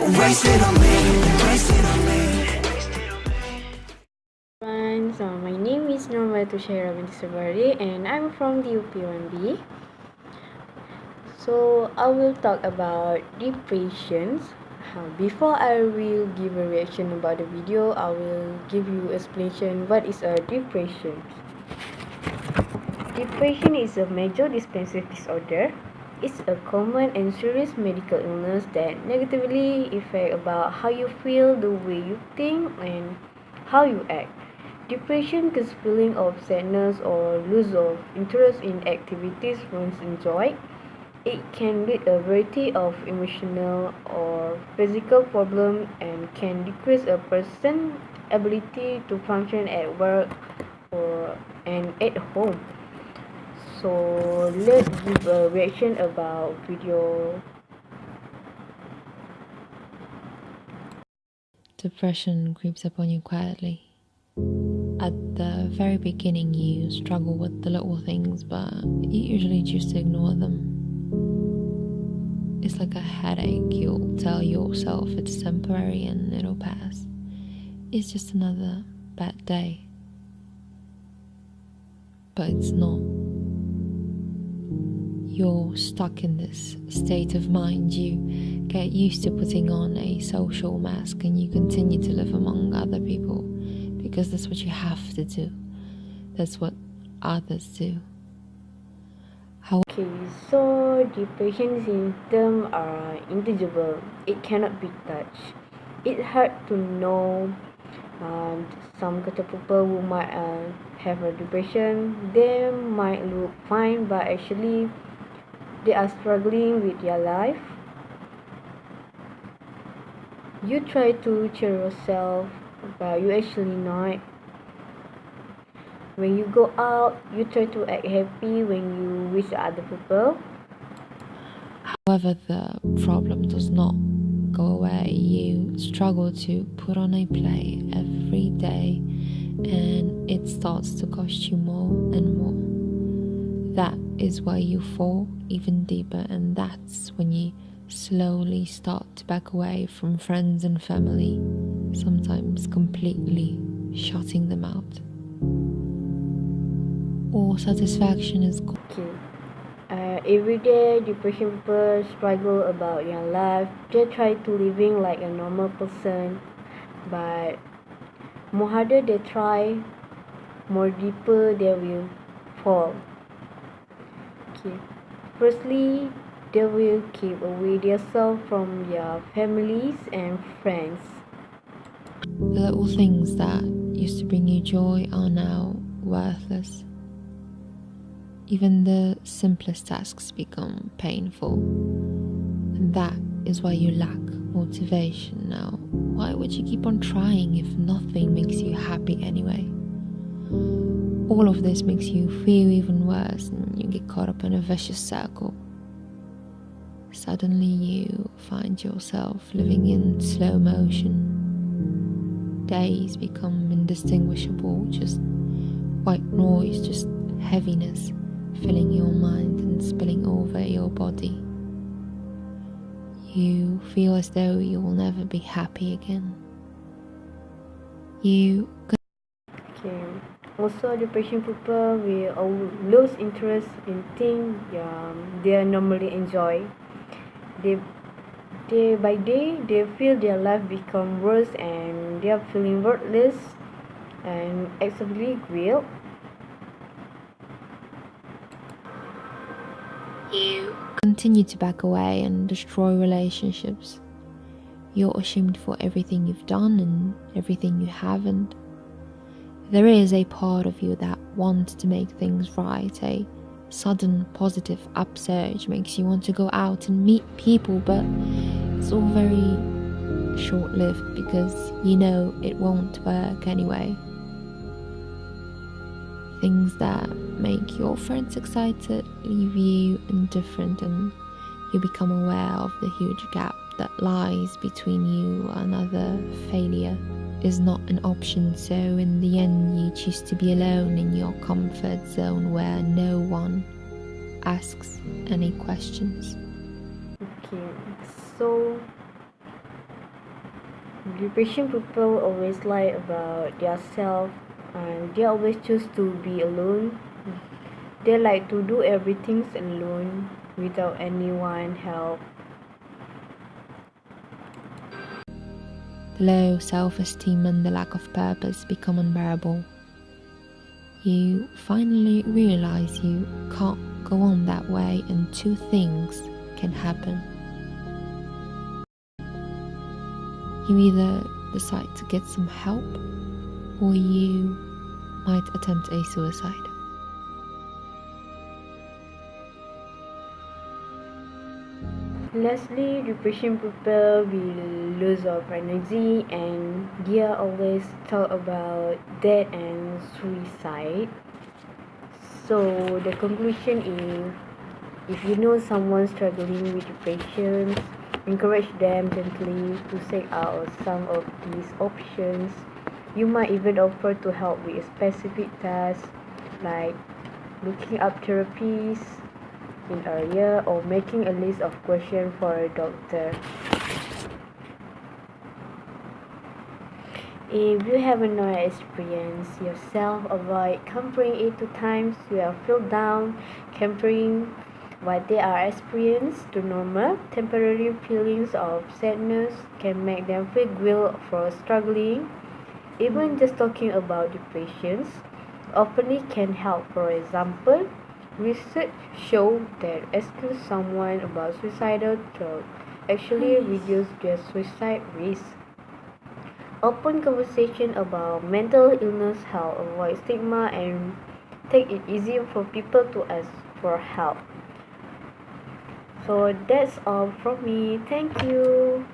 Wasted on me, wasted on me. Friends, my name is Norma Tushaira binti Sabari and I'm from the UP1B. So I will talk about depressions. Before I will give a reaction about the video, I will give you explanation what is a depression. Depression is a major depressive disorder. It's a common and serious medical illness that negatively affects about how you feel, the way you think, and how you act. Depression causes feeling of sadness or loss of interest in activities once enjoyed. It can lead a variety of emotional or physical problems and can decrease a person's ability to function at work and at home. So let's give a reaction about video. Depression creeps up on you quietly. At the very beginning, you struggle with the little things, but you usually choose to ignore them. It's like a headache. You'll tell yourself it's temporary and it'll pass. It's just another bad day. But it's not. You're stuck in this state of mind. You get used to putting on a social mask and you continue to live among other people because that's what you have to do. That's what others do. Okay, so depression symptoms are intangible. It cannot be touched. It's hard to know. Some people who might have a depression, they might look fine, but actually they are struggling with their life. You try to cheer yourself, but you actually not. When you go out, you try to act happy when you with other people. However, the problem does not go away. You struggle to put on a play every day, and it starts to cost you more and more. That is where you fall even deeper, and that's when you slowly start to back away from friends and family, sometimes completely shutting them out. All satisfaction is gone. Okay. Every day, depression people struggle about their life. They try to living like a normal person, but more harder they try, more deeper they will fall. Okay. Firstly, they will keep away themselves from their families and friends. The little things that used to bring you joy are now worthless. Even the simplest tasks become painful, and that is why you lack motivation now. Why would you keep on trying if nothing makes you happy anyway? All of this makes you feel even worse, and you get caught up in a vicious circle. Suddenly you find yourself living in slow motion. Days become indistinguishable, just white noise, just heaviness filling your mind and spilling over your body. You feel as though you will never be happy again. Okay. Also, depression people will lose interest in things they normally enjoy. Day by day, they feel their life become worse and they are feeling worthless and actively guilt. You continue to back away and destroy relationships. You're ashamed for everything you've done and everything you haven't. There is a part of you that wants to make things right. A sudden positive upsurge makes you want to go out and meet people, but it's all very short-lived because you know it won't work anyway. Things that make your friends excited leave you indifferent, and you become aware of the huge gap that lies between you and other. Failure is not an option, so in the end you choose to be alone in your comfort zone where no one asks any questions. Okay, so Depression people always lie about their self and they always choose to be alone. They like to do everything alone without anyone help. The low self-esteem and the lack of purpose become unbearable. You finally realize you can't go on that way and two things can happen. You either decide to get some help or you might attempt a suicide. Lastly, depression people will lose of energy and they are always talk about death and suicide. So the conclusion is if you know someone struggling with depression, encourage them gently to seek out some of these options. You might even offer to help with a specific task like looking up therapies in area or making a list of questions for a doctor. If you have no experience yourself, avoid comparing it to times you have feel down. Comparing what they are experienced to normal, temporary feelings of sadness can make them feel guilt for struggling. Even just talking about depression openly can help. For example, research shows that asking someone about suicidal thoughts actually reduces their suicide risk. Open conversation about mental illness help avoid stigma and take it easy for people to ask for help. So that's all from me. Thank you.